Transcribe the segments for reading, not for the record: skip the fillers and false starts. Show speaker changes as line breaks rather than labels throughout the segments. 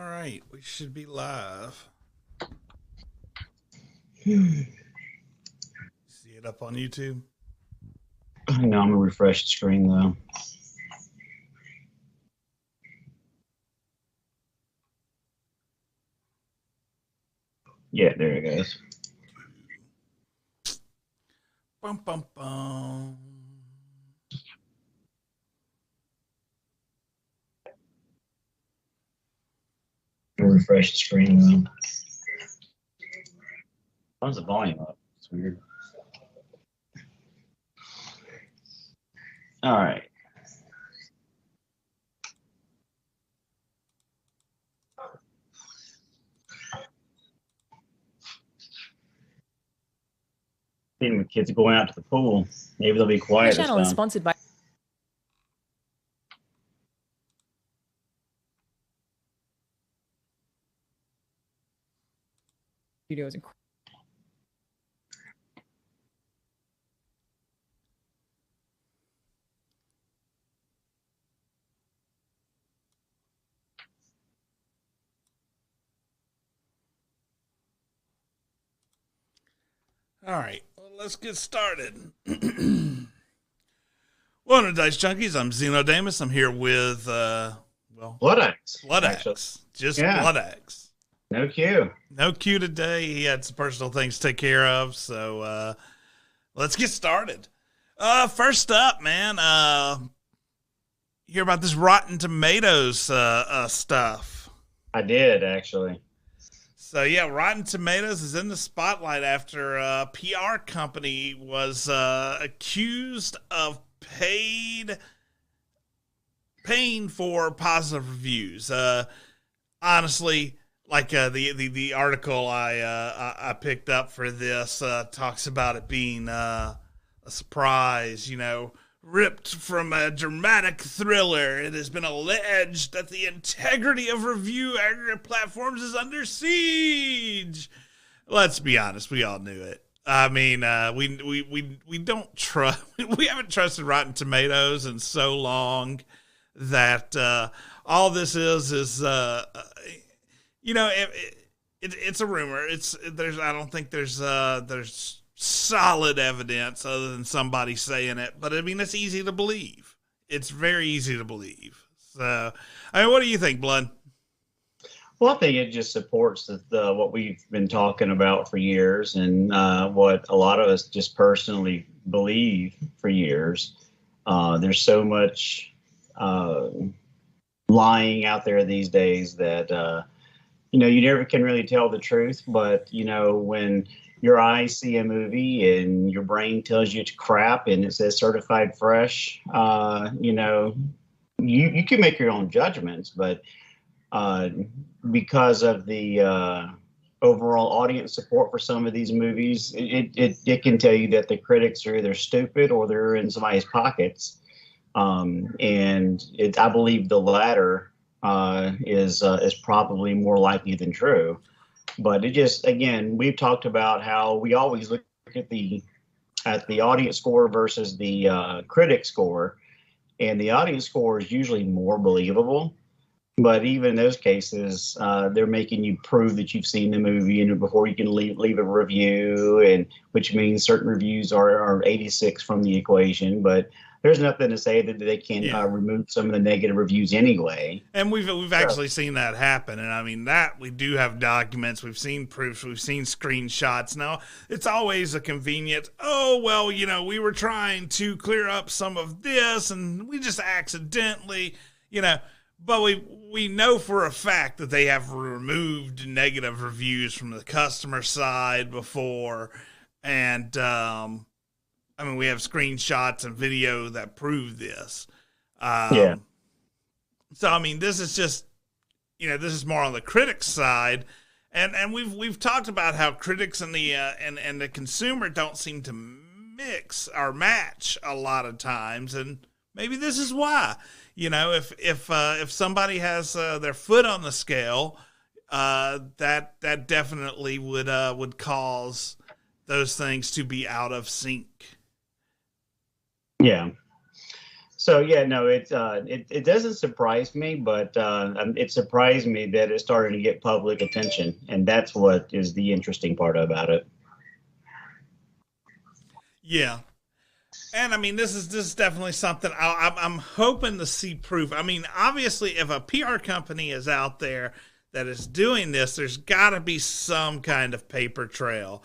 All right, we should be live.
No,
See it up on YouTube.
I'm gonna refresh the screen though. Yeah, there it goes.
Bum bum bum.
Refresh the screen though. Why's the volume up? It's weird. All right. Seeing the kids going out to the pool. Maybe they'll be
The
quiet this
channel is
time.
sponsored by Studios.
All right, well, let's get started. Welcome to Dicejunkies. I'm Xenodamus. I'm here with
Bloodaxe.
Bloodaxe. Just
Yeah.
Bloodaxe.
No cue.
No Q today. He had some personal things to take care of, so let's get started. First up, man, hear about this Rotten Tomatoes stuff.
I did actually.
So yeah, Rotten Tomatoes is in the spotlight after a PR company was accused of paying for positive reviews. Honestly, like the article I picked up for this talks about it being a surprise, ripped from a dramatic thriller. It has been alleged that the integrity of review aggregate platforms is under siege. Let's be honest, we all knew it. I mean, we don't trust. We haven't trusted Rotten Tomatoes in so long that all this is it's a rumor. I don't think there's solid evidence other than somebody saying it, but I mean, it's easy to believe. It's very easy to believe. So, I mean, what do you think, Blood?
Well, I think it just supports what we've been talking about for years, and what a lot of us just personally believe for years. There's so much lying out there these days that you never can really tell the truth. But when your eyes see a movie and your brain tells you it's crap and it says certified fresh, you can make your own judgments, but because of the overall audience support for some of these movies, it can tell you that the critics are either stupid or they're in somebody's pockets. And I believe the latter is probably more likely than true. But it just, again, we've talked about how we always look at the audience score versus the critic score, and the audience score is usually more believable. But even in those cases, they're making you prove that you've seen the movie and before you can leave a review, and which means certain reviews are 86 from the equation. But there's nothing to say that they can remove some of the negative reviews anyway.
And we've actually seen that happen. And I mean, that we do have documents. We've seen proofs. We've seen screenshots. Now, it's always a convenient, we were trying to clear up some of this and we just accidentally, but we know for a fact that they have removed negative reviews from the customer side before. And, we have screenshots and video that prove this. So, I mean, this is just, this is more on the critics side. And we've talked about how critics and the consumer don't seem to mix or match a lot of times. And maybe this is why, if somebody has their foot on the scale, that definitely would cause those things to be out of sync.
Yeah. So yeah, no, it doesn't surprise me, but it surprised me that it started to get public attention, and that's what is the interesting part about it.
Yeah. And I mean, this is definitely something I'm hoping to see proof. I mean, obviously, if a PR company is out there that is doing this, there's got to be some kind of paper trail,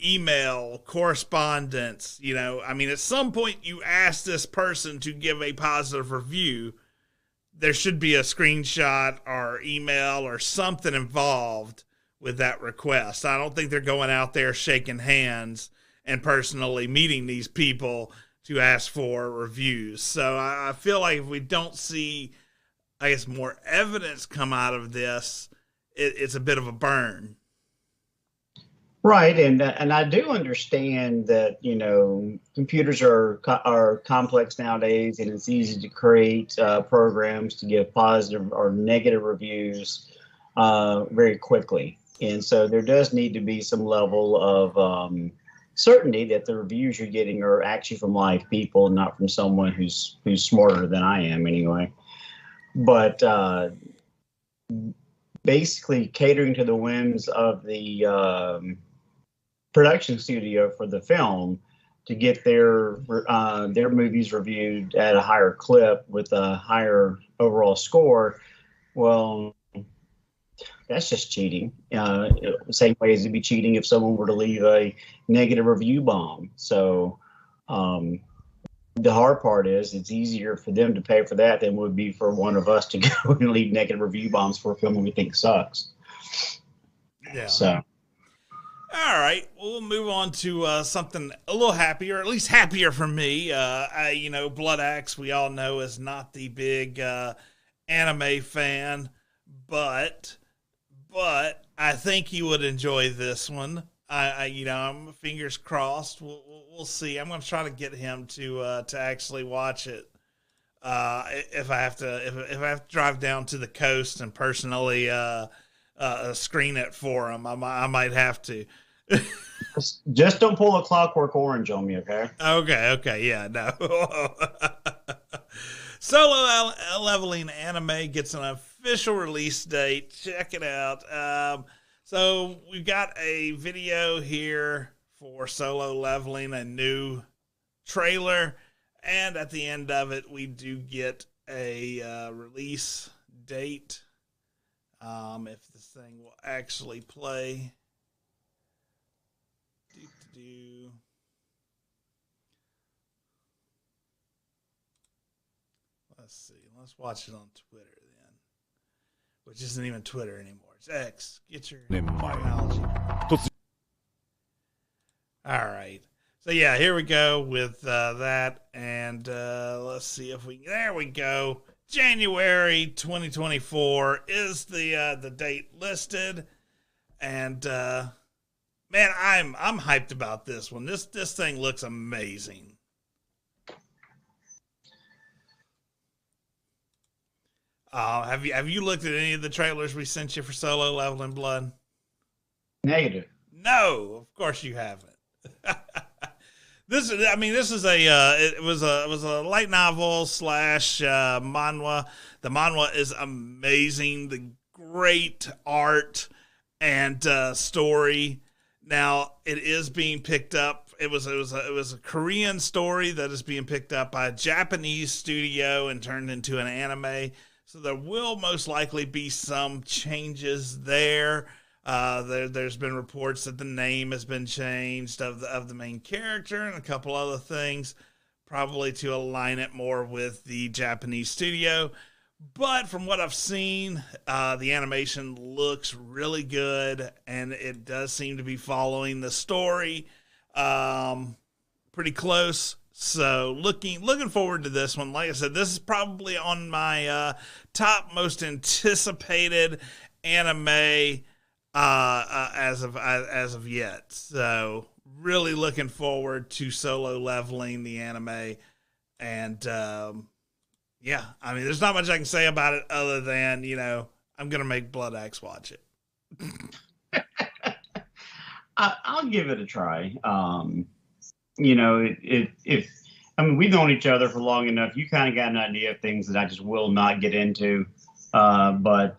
email, correspondence. You know, I mean, at some point, you ask this person to give a positive review. There should be a screenshot or email or something involved with that request. I don't think they're going out there shaking hands and personally meeting these people to ask for reviews. So I feel like if we don't see, I guess, more evidence come out of this, it's a bit of a burn.
Right, and I do understand that computers are complex nowadays, and it's easy to create programs to give positive or negative reviews very quickly, and so there does need to be some level of certainty that the reviews you're getting are actually from live people, not from someone who's smarter than I am anyway. But basically catering to the whims of the production studio for the film to get their movies reviewed at a higher clip with a higher overall score. Well, that's just cheating. Same way as it'd be cheating if someone were to leave a negative review bomb. So the hard part is it's easier for them to pay for that than it would be for one of us to go and leave negative review bombs for a film we think sucks.
Yeah.
So.
All right, we'll move on to something a little happier, at least happier for me. Bloodaxe, we all know, is not the big anime fan, but I think you would enjoy this one. I'm fingers crossed. We'll see. I'm going to try to get him to actually watch it. If I have to drive down to the coast and personally screen it for him, I might have to.
Just don't pull a Clockwork Orange on me, okay?
Okay, yeah, no. Solo Leveling Anime gets an official release date. Check it out. So we've got a video here for Solo Leveling, a new trailer, and at the end of it, we do get a release date. If this thing will actually play. Let's see. Let's watch it on Twitter then, which isn't even Twitter anymore. It's X. Get your technology. All right. So yeah, here we go with that, and let's see if we. There we go. January 2024 is the date listed, and man, I'm hyped about this one. This thing looks amazing. Have you looked at any of the trailers we sent you for Solo Leveling Blood?
Negative.
No, of course you haven't. This is it was a light novel / manhwa. The manhwa is amazing. The great art and story. Now it is being picked up. It was a Korean story that is being picked up by a Japanese studio and turned into an anime. So there will most likely be some changes there. There's been reports that the name has been changed of the main character and a couple other things, probably to align it more with the Japanese studio. But from what I've seen, the animation looks really good, and it does seem to be following the story pretty close. So looking forward to this one. Like I said, this is probably on my top most anticipated anime as of yet. So really looking forward to Solo Leveling, the anime, and yeah, I mean, there's not much I can say about it other than I'm gonna make Bloodaxe watch it.
I'll give it a try. If I mean, we've known each other for long enough. You kind of got an idea of things that I just will not get into, but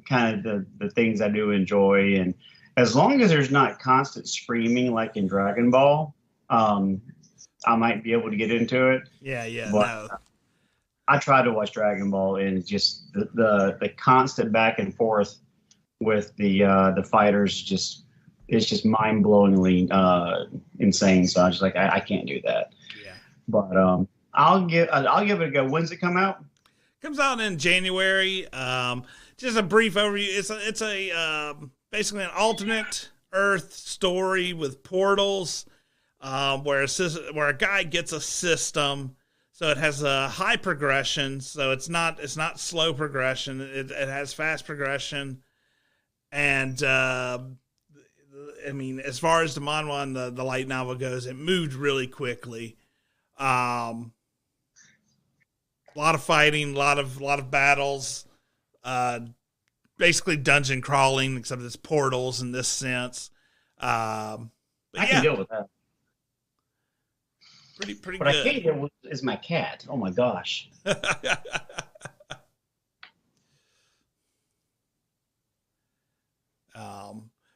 kind of the things I do enjoy. And as long as there's not constant screaming like in Dragon Ball, I might be able to get into it.
Yeah, yeah,
But
no.
I tried to watch Dragon Ball, and just the constant back and forth with the fighters just it's just mind blowingly insane. So I was just like, I can't do that.
Yeah.
But I'll give it a go. When's it come out?
Comes out in January. Just a brief overview. It's a basically an alternate Earth story with portals, where a guy gets a system. So it has a high progression. So it's not slow progression. It has fast progression, and I mean, as far as the manhwa and the light novel goes, it moved really quickly. A lot of fighting, a lot of battles, basically dungeon crawling, except it's portals in this sense.
I can deal with that.
Pretty
what
good.
I can't deal with is my cat. Oh my gosh.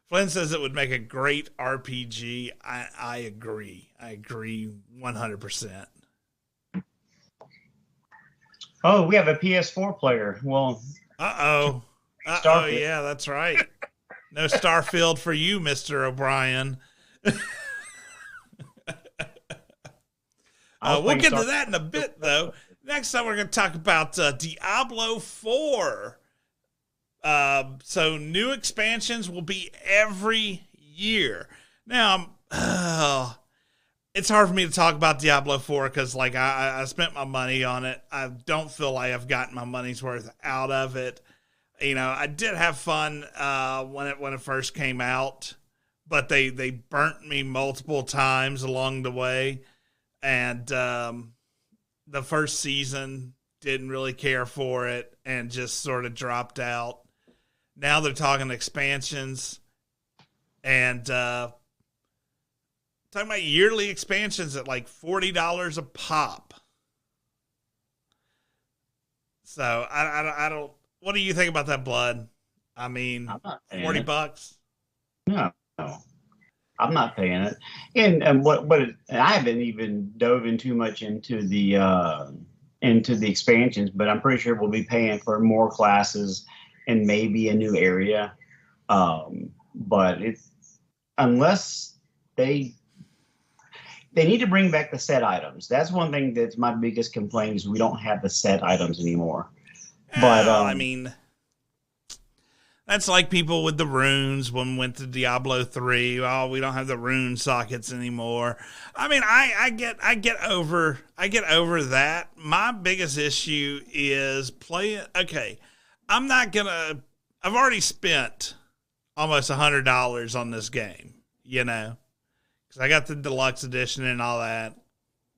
Flynn says it would make a great RPG. I agree. I agree 100%.
Oh, we have a PS4 player. Well,
Uh-oh. Uh-oh, yeah, that's right. No Starfield for you, Mr. O'Brien. We'll get to that in a bit, though. Next time, we're going to talk about Diablo 4. So new expansions will be every year. Now, it's hard for me to talk about Diablo 4 because, like, I spent my money on it. I don't feel like I've gotten my money's worth out of it. You know, I did have fun when it first came out, but they burnt me multiple times along the way. And the first season didn't really care for it and just sort of dropped out. Now they're talking expansions and talking about yearly expansions at like $40 a pop. So I don't. What do you think about that, Blood? I mean, $40.
No, I'm not paying it. And I haven't even dove in too much into the expansions, but I'm pretty sure we'll be paying for more classes and maybe a new area. But it's unless they need to bring back the set items. That's one thing that's my biggest complaint is we don't have the set items anymore. But
I mean, that's like people with the runes when we went to Diablo 3. Oh, we don't have the rune sockets anymore. I mean, I get over that. My biggest issue is playing. Okay, I've already spent almost $100 on this game, you know, because I got the deluxe edition and all that.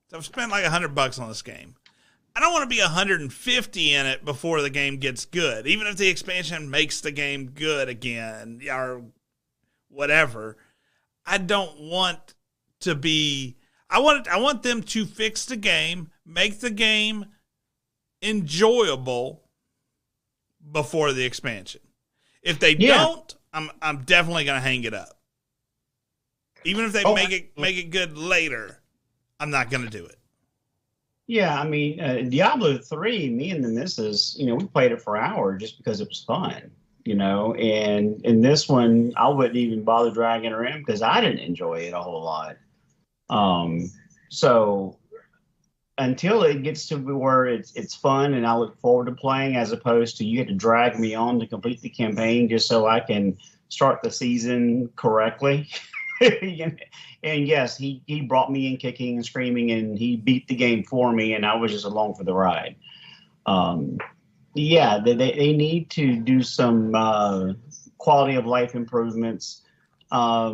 So I've spent like $100 on this game. I don't want to be 150 in it before the game gets good. Even if the expansion makes the game good again or whatever, I don't want to be. I want them to fix the game, make the game enjoyable before the expansion. If they don't, I'm definitely going to hang it up. Even if they make it good later, I'm not going to do it.
Yeah, I mean, Diablo 3, me and the missus, you know, we played it for hours just because it was fun, you know, and in this one, I wouldn't even bother dragging her in because I didn't enjoy it a whole lot. So until it gets to where it's fun and I look forward to playing, as opposed to you had to drag me on to complete the campaign just so I can start the season correctly. And yes, he brought me in kicking and screaming, and he beat the game for me, and I was just along for the ride. Yeah, they need to do some quality of life improvements. I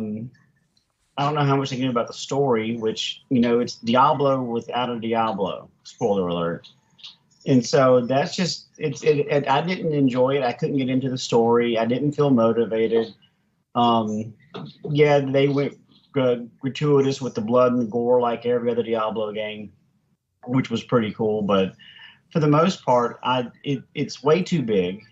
don't know how much they know about the story, which, you know, it's Diablo without a Diablo. Spoiler alert. And so that's just I didn't enjoy it. I couldn't get into the story. I didn't feel motivated. Yeah, they went gratuitous with the blood and the gore like every other Diablo game. which was pretty cool. But for the most part, it's way too big.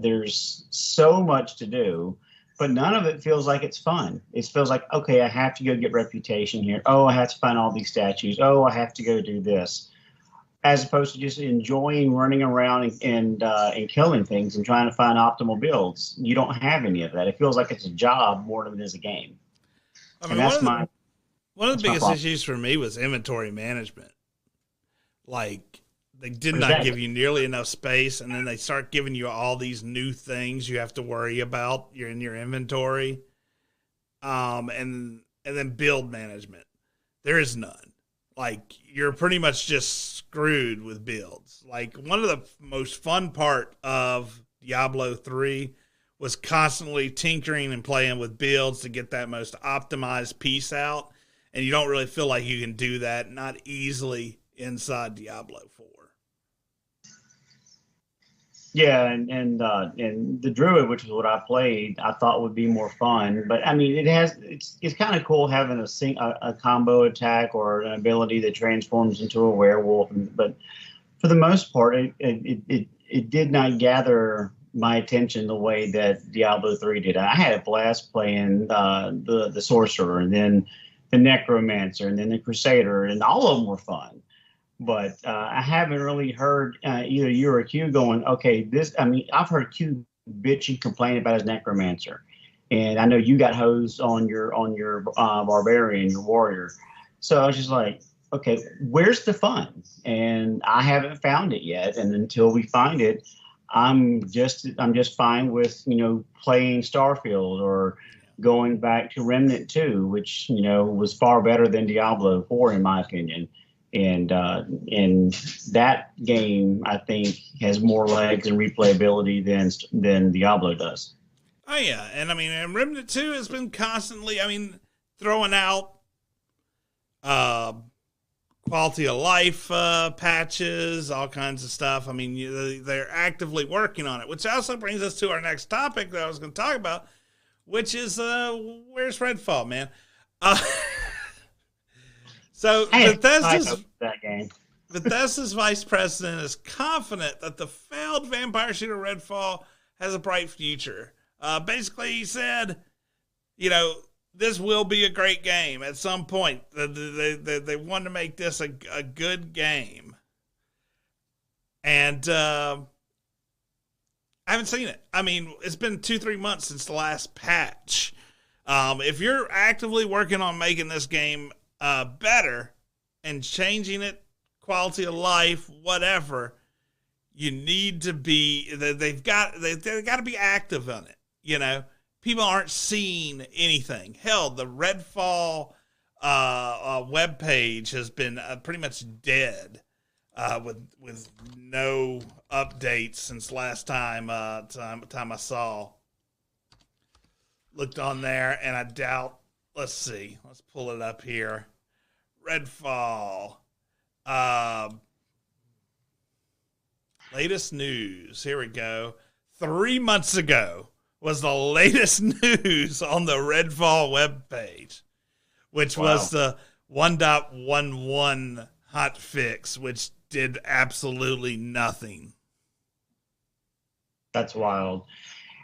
There's so much to do, but none of it feels like it's fun. It feels like, okay, I have to go get reputation here. Oh, I have to find all these statues. Oh, I have to go do this, as opposed to just enjoying running around and killing things and trying to find optimal builds. You don't have any of that. It feels like it's a job more than it is a game,
I
and
mean, one of the
that's my
biggest
problem.
issues for me was inventory management. Like, they did not give
Exactly.
you nearly enough space, and then they start giving you all these new things you have to worry about. You're in your inventory, and then build management. There is none. Like, you're pretty much just screwed with builds. Like, one of the most fun part of Diablo 3 was constantly tinkering and playing with builds to get that most optimized piece out, and you don't really feel like you can do that not easily inside Diablo 4.
Yeah, and the druid, which is what I played, I thought would be more fun. But I mean, it's kind of cool having a combo attack or an ability that transforms into a werewolf. But for the most part, it did not gather my attention the way that Diablo 3 did. I had a blast playing the sorcerer, and then the necromancer, and then the crusader, and all of them were fun. But I haven't really heard either you or Q going, okay, this, I mean, I've heard Q bitch and complain about his necromancer. And I know you got hosed on your barbarian, your warrior. So I was just like, okay, where's the fun? And I haven't found it yet. And until we find it, I'm just fine with, playing Starfield or going back to Remnant 2, which, was far better than Diablo 4 in my opinion. And that game, I think, has more legs and replayability than Diablo does.
Oh yeah, and I mean, and Remnant 2 has been constantly, I mean, throwing out uh, quality of life patches, all kinds of stuff. I mean, they're actively working on it, which also brings us to our next topic that I was going to talk about, which is where's Redfall, man? Uh, so
I hope that game.
Bethesda's vice president is confident that the failed vampire shooter Redfall has a bright future. Basically, he said, you know, this will be a great game at some point. They want to make this a good game. And I haven't seen it. I mean, it's been 2-3 months since the last patch. If you're actively working on making this game better and changing it, quality of life, whatever, you need to be. They've got to be active on it. You know, people aren't seeing anything. Hell, the Redfall web page has been pretty much dead with no updates since last time I saw. Looked on there, and I doubt. Let's see. Let's pull it up here. Redfall. Latest news. Here we go. 3 months ago was the latest news on the Redfall webpage, which was the 1.11 hot fix, which did absolutely nothing.
That's wild.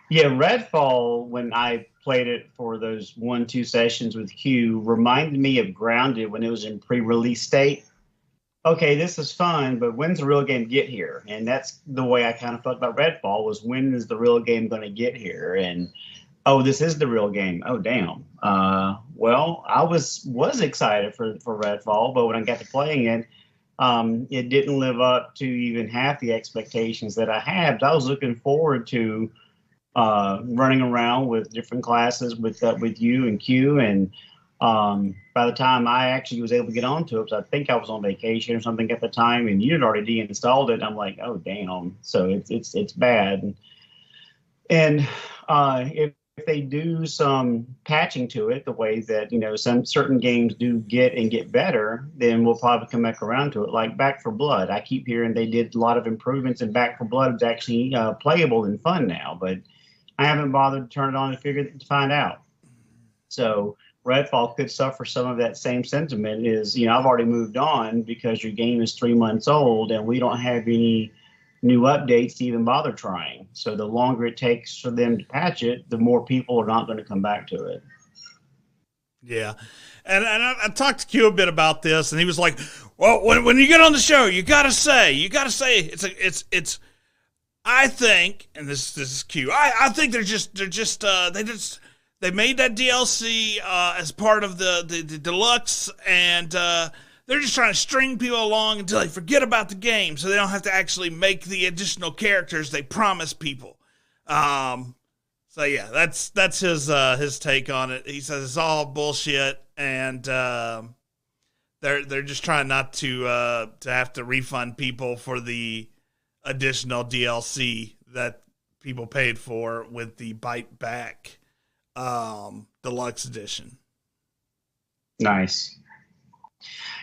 Yeah, Redfall, when I played it for those 1-2 sessions with Q, reminded me of Grounded when it was in pre-release state. Okay, this is fun, but when's the real game get here? And that's the way I kind of felt about Redfall, was when is the real game going to get here? And oh, this is the real game. Oh, damn. Well, I was excited for Redfall, but when I got to playing it, it didn't live up to even half the expectations that I had. But I was looking forward to running around with different classes with you and Q. And by the time I actually was able to get onto it, because I think I was on vacation or something at the time, and you had already deinstalled it, I'm like, oh damn! So it's bad. And if they do some patching to it, the way that some certain games do get better, then we'll probably come back around to it. Like Back for Blood, I keep hearing they did a lot of improvements, and Back for Blood is actually playable and fun now. But I haven't bothered to turn it on to find out. So Redfall could suffer some of that same sentiment. Is, you know, I've already moved on because your game is 3 months old and we don't have any new updates to even bother trying. So the longer it takes for them to patch it, the more people are not going to come back to it.
Yeah. And I talked to Q a bit about this, and he was like, well, when you get on the show, you gotta say, it's, I think, and this is Q, I think they made that DLC as part of the deluxe, and they're just trying to string people along until they forget about the game, so they don't have to actually make the additional characters they promise people. So yeah, that's his take on it. He says it's all bullshit, and they're just trying not to have to refund people for the additional DLC that people paid for with the Bite Back deluxe edition.
Nice.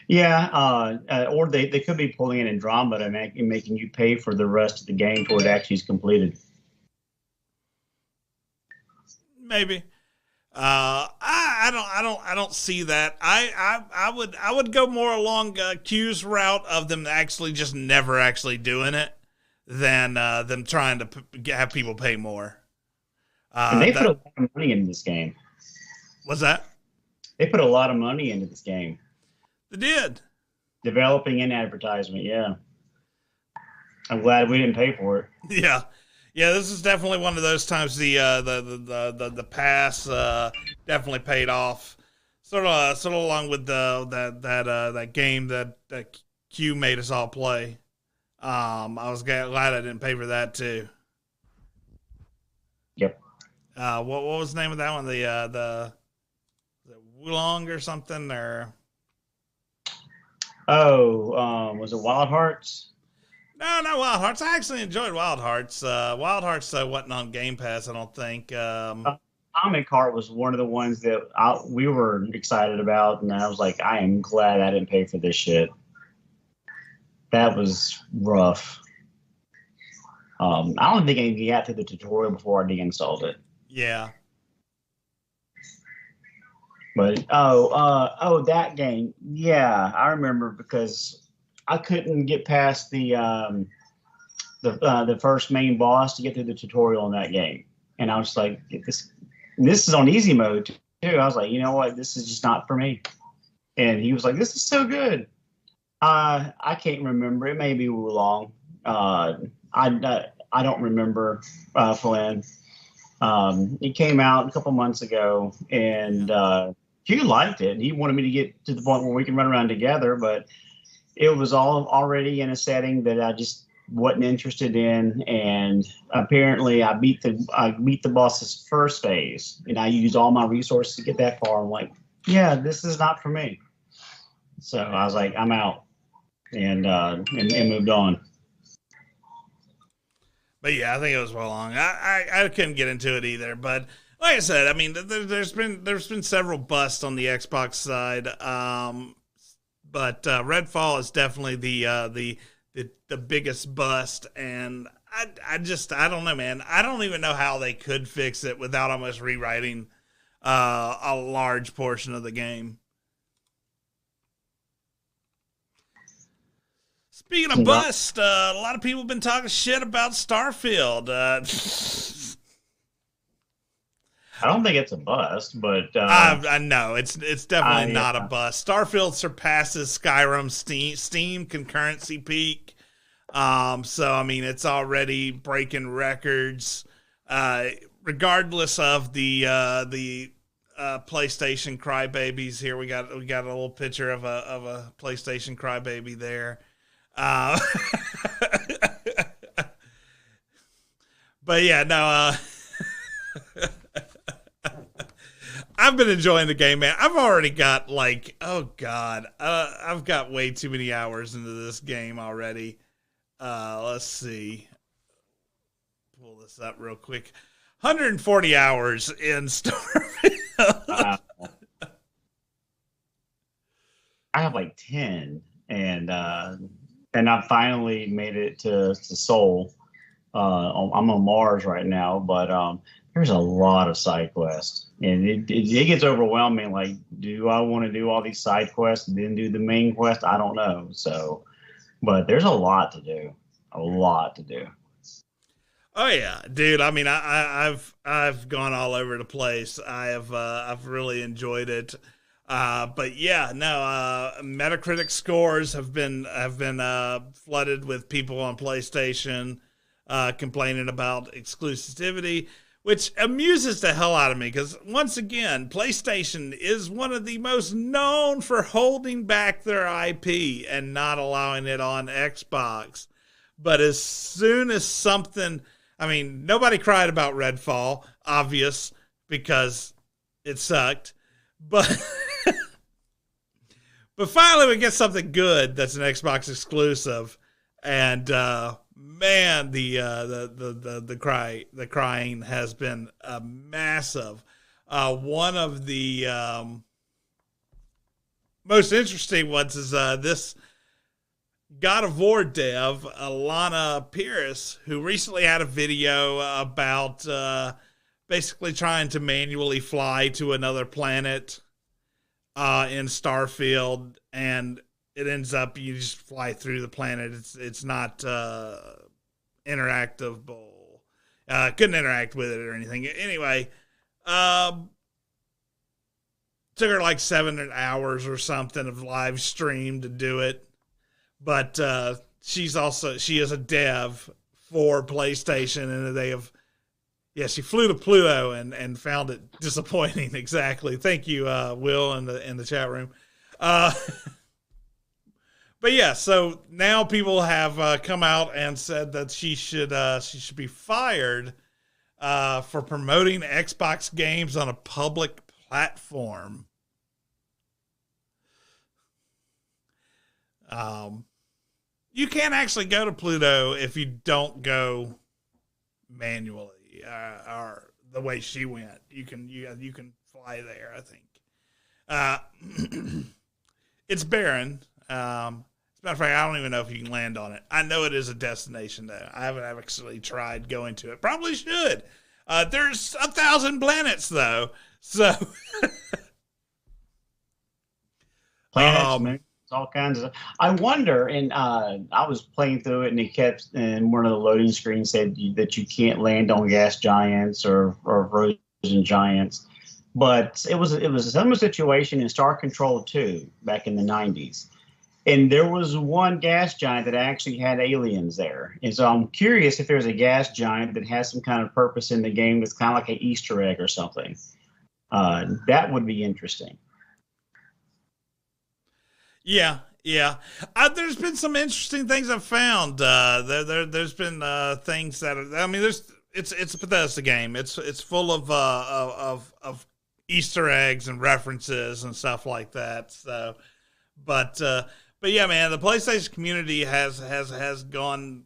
Yeah, or they could be pulling in Andromeda and making you pay for the rest of the game before it actually is completed.
Maybe. I don't see that. I would go more along Q's route of them actually just never actually doing it than them trying to have people pay more.
And they put a lot of money into this game.
What's that?
They put a lot of money into this game.
They did.
Developing and advertisement, yeah. I'm glad we didn't pay for it.
Yeah. Yeah, this is definitely one of those times the pass definitely paid off. Sort of along with that game that Q made us all play. I was glad I didn't pay for that too.
Yep.
What was the name of that one? The Wulong or something, or
was it Wild Hearts?
No, not Wild Hearts. I actually enjoyed Wild Hearts. Wild Hearts wasn't on Game Pass, I don't think.
Atomic Heart was one of the ones that we were excited about, and I was like, I am glad I didn't pay for this shit. That was rough. I don't think I even got to the tutorial before I deinstalled it.
Yeah.
But that game, yeah, I remember because I couldn't get past the first main boss to get through the tutorial in that game, and I was like, this is on easy mode too. I was like, you know what, this is just not for me. And he was like, this is so good. I can't remember. It may be Wulong. I don't remember, Flynn. It came out a couple months ago, and Hugh liked it. He wanted me to get to the point where we can run around together, but it was all already in a setting that I just wasn't interested in. And apparently, I beat the boss's first phase, and I used all my resources to get that far. I'm like, yeah, this is not for me. So I was like, I'm out, and moved on.
But yeah, I think it was well long. I couldn't get into it either. But like I said, I mean, there's been several busts on the Xbox side. But Redfall is definitely the biggest bust, and I don't know, man. I don't even know how they could fix it without almost rewriting a large portion of the game. Speaking of bust, a lot of people have been talking shit about Starfield.
I don't think it's a bust, but
I know it's definitely not a bust. Starfield surpasses Skyrim's Steam concurrency peak. So I mean, it's already breaking records, regardless of the PlayStation crybabies. Here we got a little picture of a PlayStation crybaby there. But yeah, no. I've been enjoying the game, man. I've already got I've got way too many hours into this game already. Let's see. Pull this up real quick. 140 hours in Starfield.
I have like 10, and I finally made it to Seoul. I'm on Mars right now, but there's a lot of side quests, and it gets overwhelming. Like, do I want to do all these side quests and then do the main quest? I don't know. So, but there's a lot to do, a lot to do.
Oh yeah, dude. I mean, I've gone all over the place. I've really enjoyed it. But yeah, no. Metacritic scores have been flooded with people on PlayStation complaining about exclusivity, which amuses the hell out of me because once again, PlayStation is one of the most known for holding back their IP and not allowing it on Xbox. But as soon as something, I mean, nobody cried about Redfall, obvious, because it sucked. But but finally we get something good that's an Xbox exclusive, and man, the crying has been massive. One of the most interesting ones is this God of War dev, Alana Pierce, who recently had a video about basically trying to manually fly to another planet in Starfield, and it ends up you just fly through the planet. It's not interactable. Couldn't interact with it or anything. Anyway, took her like 7 hours or something of live stream to do it. But she is a dev for PlayStation, and she flew to Pluto and found it disappointing. Exactly. Thank you, Will, in the chat room. But yeah, so now people have come out and said that she should be fired for promoting Xbox games on a public platform. You can't actually go to Pluto if you don't go manually, or the way she went. You can fly there, I think. It's barren. As a matter of fact, I don't even know if you can land on it. I know it is a destination, though. I haven't actually tried going to it. Probably should. There's 1,000 planets, though. So,
planets, man. All kinds of stuff. I wonder, and I was playing through it, and and one of the loading screens said that you can't land on gas giants or frozen giants. But it was a similar situation in Star Control 2 back in the 90s. And there was one gas giant that actually had aliens there. And so I'm curious if there's a gas giant that has some kind of purpose in the game that's kind of like an Easter egg or something. That would be interesting.
Yeah. There's been some interesting things I've found. There's been things that are, I mean, it's a Bethesda game. It's full of Easter eggs and references and stuff like that. So, but yeah, man, the PlayStation community has gone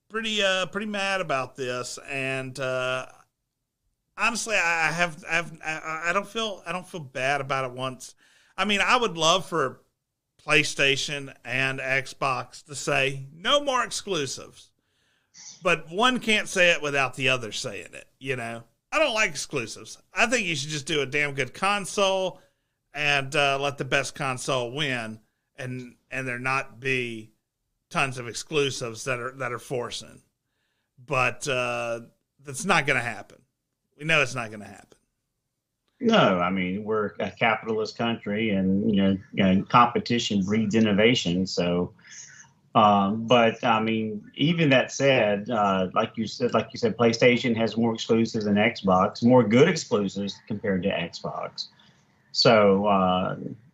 pretty mad about this, and honestly, I don't feel bad about it once. I mean, I would love for PlayStation and Xbox to say no more exclusives, but one can't say it without the other saying it. You know, I don't like exclusives. I think you should just do a damn good console and let the best console win, and there not be tons of exclusives that are forcing. But that's not going to happen. We know it's not going to happen.
No, I mean, we're a capitalist country, and competition breeds innovation. So, but I mean, even that said, like you said, PlayStation has more exclusives than Xbox, more good exclusives compared to Xbox. So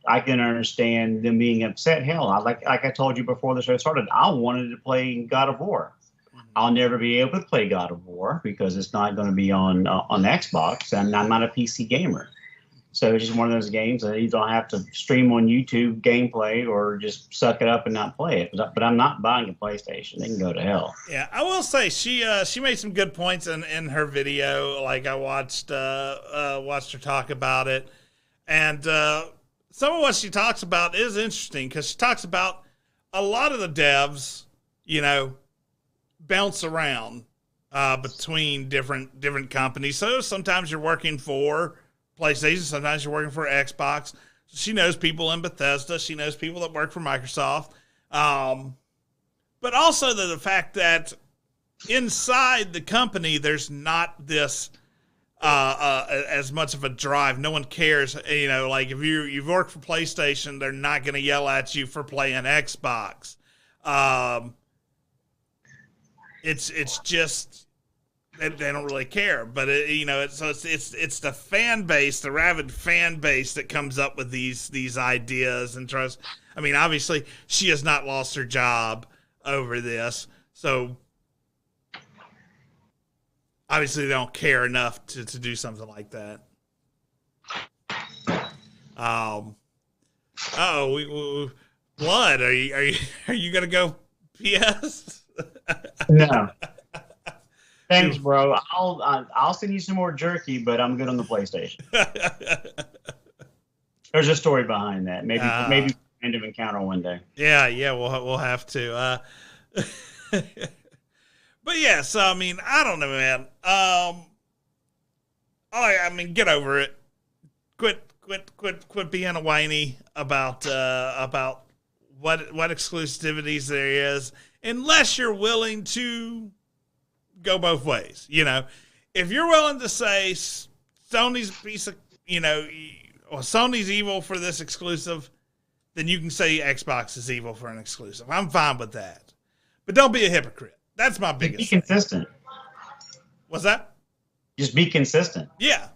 I can understand them being upset. Hell, like I told you before the show started, I wanted to play God of War. I'll never be able to play God of War because it's not going to be on Xbox, and I'm not a PC gamer. So it's just one of those games that you don't have to stream on YouTube gameplay or just suck it up and not play it. But I'm not buying a PlayStation. They can go to hell.
Yeah, I will say she made some good points in her video. Like I watched her talk about it, and some of what she talks about is interesting because she talks about a lot of the devs, bounce around between different companies. So sometimes you're working for PlayStation, sometimes you're working for Xbox. She knows people in Bethesda. She knows people that work for Microsoft. But also the fact that inside the company, there's not this as much of a drive. No one cares. You know, like if you've worked for PlayStation, they're not going to yell at you for playing Xbox. It's just they don't really care. But it's the fan base, the rabid fan base that comes up with these ideas and tries. I mean, obviously, she has not lost her job over this, so obviously they don't care enough to do something like that. Blood, are you gonna go PS?
No. Thanks, bro. I'll send you some more jerky, but I'm good on the PlayStation. There's a story behind that. Maybe end of encounter one day.
Yeah, we'll have to. But yeah, so I mean, I don't know, man. I mean, get over it. Quit being a whiny about what exclusivities there is, unless you're willing to go both ways. You know, if you're willing to say Sony's piece of, or Sony's evil for this exclusive, then you can say Xbox is evil for an exclusive. I'm fine with that. But don't be a hypocrite. That's my biggest
thing. Be consistent.
What's that?
Just be consistent.
Yeah.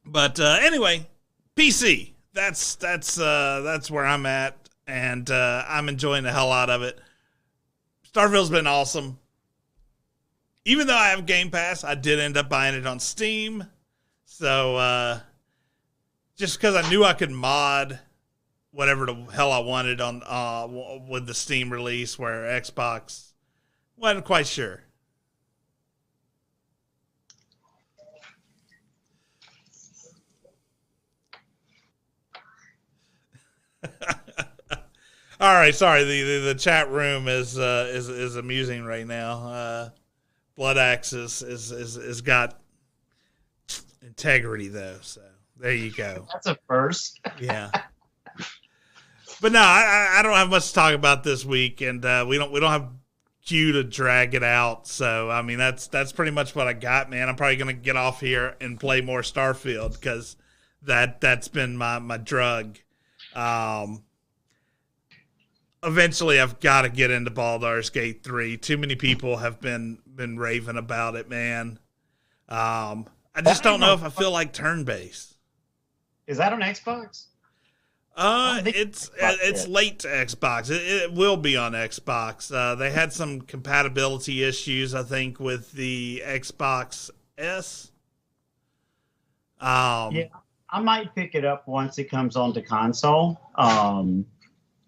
But anyway, PC. That's where I'm at, and I'm enjoying the hell out of it. Starfield's been awesome. Even though I have Game Pass, I did end up buying it on Steam. So just because I knew I could mod whatever the hell I wanted on with the Steam release, where Xbox wasn't quite sure. All right, sorry. The chat room is amusing right now. Bloodaxe is got integrity though, so there you go.
That's a first.
Yeah. But no, I don't have much to talk about this week, and we don't have Q to drag it out. So I mean, that's pretty much what I got, man. I'm probably gonna get off here and play more Starfield because that's been my drug. Eventually, I've got to get into Baldur's Gate 3. Too many people have been raving about it, man. I just don't know if I feel like turn-based.
Is that on Xbox?
It's late to Xbox. It will be on Xbox. They had some compatibility issues, I think, with the Xbox S.
Yeah, I might pick it up once it comes onto console.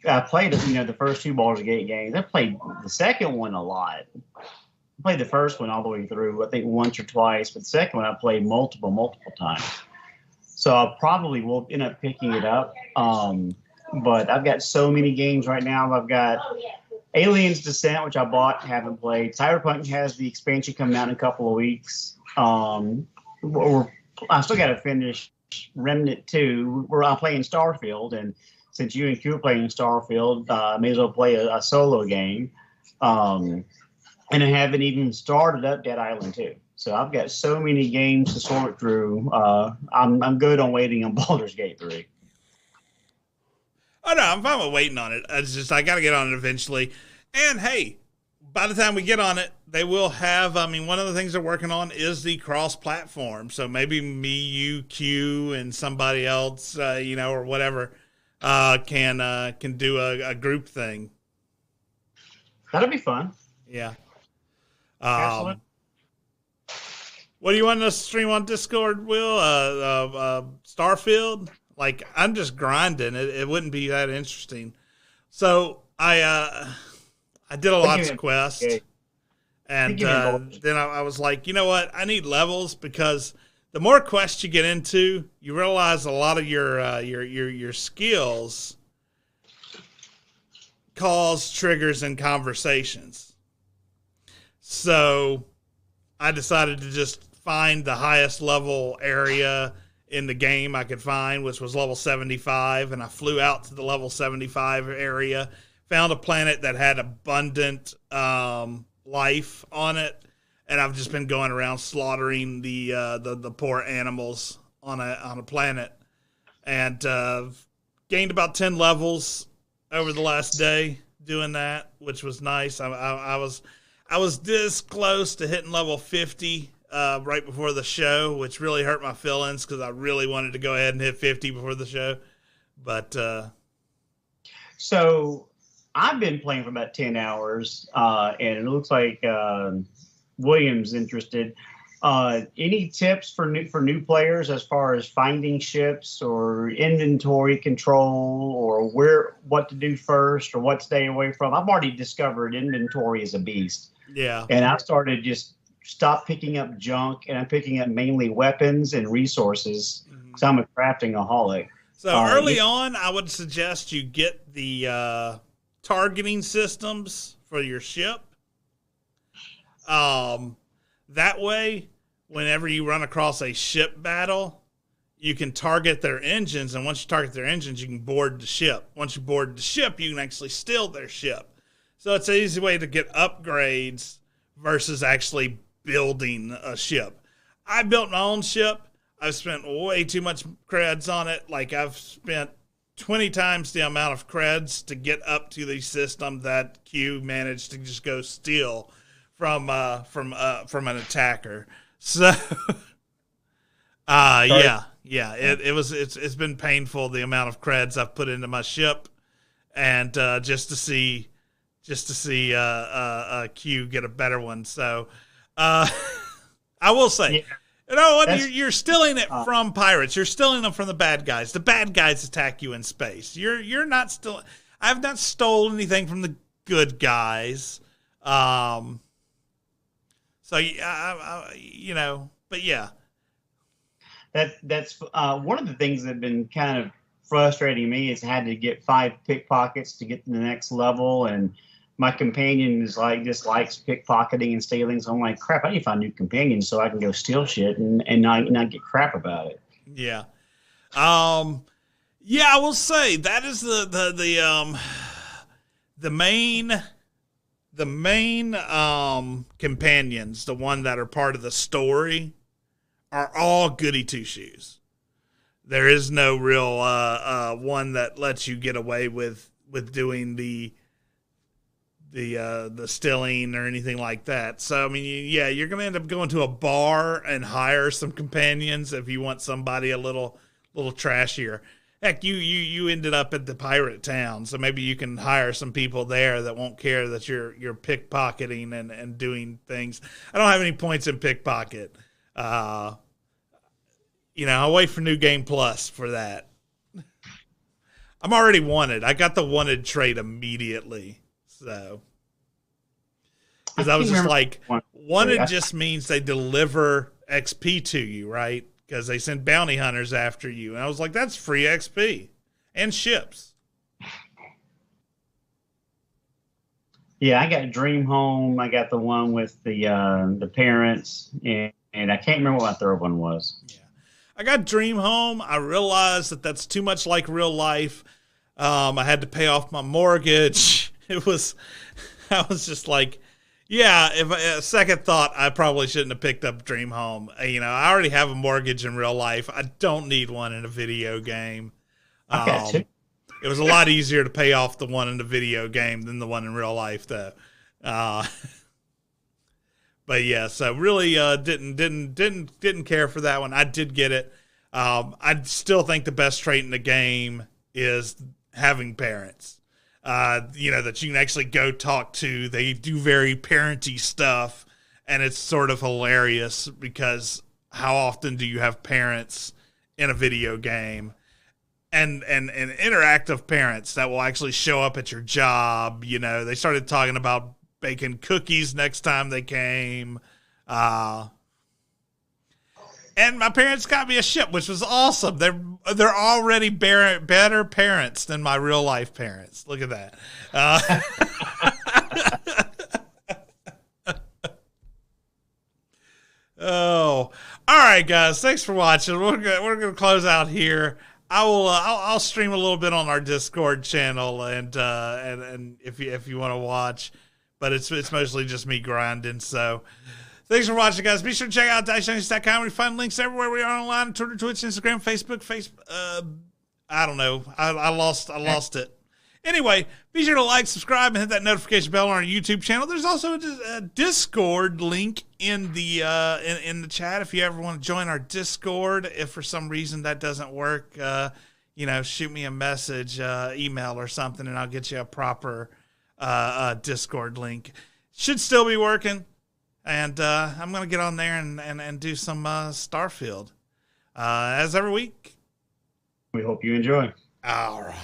I played, the first two Baldur's Gate games. I played the second one a lot. I played the first one all the way through, I think once or twice, but the second one I played multiple times. So I probably will end up picking it up. But I've got so many games right now. I've got Aliens Descent, which I bought, haven't played. Cyberpunk has the expansion coming out in a couple of weeks. I still got to finish Remnant 2. I'm playing Starfield, and since you and Q are playing Starfield, I may as well play a solo game. And I haven't even started up Dead Island 2. So I've got so many games to sort through. I'm good on waiting on Baldur's Gate 3.
Oh, no, I'm fine with waiting on it. It's just I got to get on it eventually. And, hey, by the time we get on it, they will have, one of the things they're working on is the cross-platform. So maybe me, you, Q, and somebody else, or whatever, can do a group thing.
That'll be fun.
Yeah. What do you want us to stream on Discord, Will? Starfield? Like, I'm just grinding. It wouldn't be that interesting. So I did a lots of quests, and then I was like, you know what? I need levels, because the more quests you get into, you realize a lot of your skills cause triggers in conversations. So I decided to just find the highest level area in the game I could find, which was level 75, and I flew out to the level 75 area, found a planet that had abundant life on it, and I've just been going around slaughtering the poor animals on a planet, and gained about 10 levels over the last day doing that, which was nice. I was this close to hitting level 50 right before the show, which really hurt my feelings because I really wanted to go ahead and hit 50 before the show. But
so I've been playing for about 10 hours, and it looks like William's interested. Any tips for new players as far as finding ships or inventory control, or what to do first or what to stay away from? I've already discovered inventory is a beast.
Yeah,
and I've started just stop picking up junk, and I'm picking up mainly weapons and resources because I'm a crafting-aholic.
So early on, I would suggest you get the targeting systems for your ship. That way, whenever you run across a ship battle, you can target their engines, and once you target their engines, you can board the ship. Once you board the ship, you can actually steal their ship. So it's an easy way to get upgrades versus actually building a ship. I built my own ship. I've spent way too much creds on it. Like, I've spent 20 times the amount of creds to get up to the system that Q managed to just go steal from an attacker. So, it's been painful, the amount of creds I've put into my ship, and just to see Q get a better one. So, I will say, you know what? You're stealing it from pirates. You're stealing them from the bad guys. The bad guys attack you in space. You're not stealing. I've not stolen anything from the good guys. So, you know, but yeah.
That's one of the things that have been kind of frustrating me is had to get 5 pickpockets to get to the next level, and my companion is likes pickpocketing and stealing. So I'm like, crap, I need to find new companions so I can go steal shit and not get crap about it.
Yeah. Yeah, I will say that is the main companions, the one that are part of the story, are all goody two shoes. There is no real one that lets you get away with doing the stealing or anything like that. So I mean, you're going to end up going to a bar and hire some companions if you want somebody a little trashier. Heck, you ended up at the pirate town, so maybe you can hire some people there that won't care that you're pickpocketing and doing things. I don't have any points in pickpocket. I'll wait for New Game Plus for that. I'm already wanted. I got the wanted trait immediately. So, because I was just like, wanted just means they deliver XP to you, right? Because they send bounty hunters after you. And I was like, that's free XP and ships.
Yeah, I got Dream Home. I got the one with the parents, and I can't remember what my third one was.
Yeah, I got Dream Home. I realized that that's too much like real life. I had to pay off my mortgage. I was just like, yeah, if second thought, I probably shouldn't have picked up Dream Home. I already have a mortgage in real life. I don't need one in a video game.
I got two.
It was a lot easier to pay off the one in the video game than the one in real life, though. But yeah, so really didn't care for that one. I did get it. I still think the best trait in the game is having parents. That you can actually go talk to. They do very parenty stuff, and it's sort of hilarious because how often do you have parents in a video game? And interactive parents that will actually show up at your job. They started talking about baking cookies next time they came. And my parents got me a ship, which was awesome. They're already better parents than my real life parents. Look at that. Oh, all right, guys. Thanks for watching. We're gonna close out here. I'll stream a little bit on our Discord channel, and if you want to watch, but it's mostly just me grinding. So. Thanks for watching, guys. Be sure to check out Dicejunkies.com. We find links everywhere we are online: Twitter, Twitch, Instagram, Facebook. I don't know. I lost it. Anyway, be sure to like, subscribe, and hit that notification bell on our YouTube channel. There's also a Discord link in the in the chat if you ever want to join our Discord. If for some reason that doesn't work, shoot me a message, email or something, and I'll get you a proper Discord link. Should still be working. And I'm going to get on there and do some Starfield. As every week.
We hope you enjoy.
All right.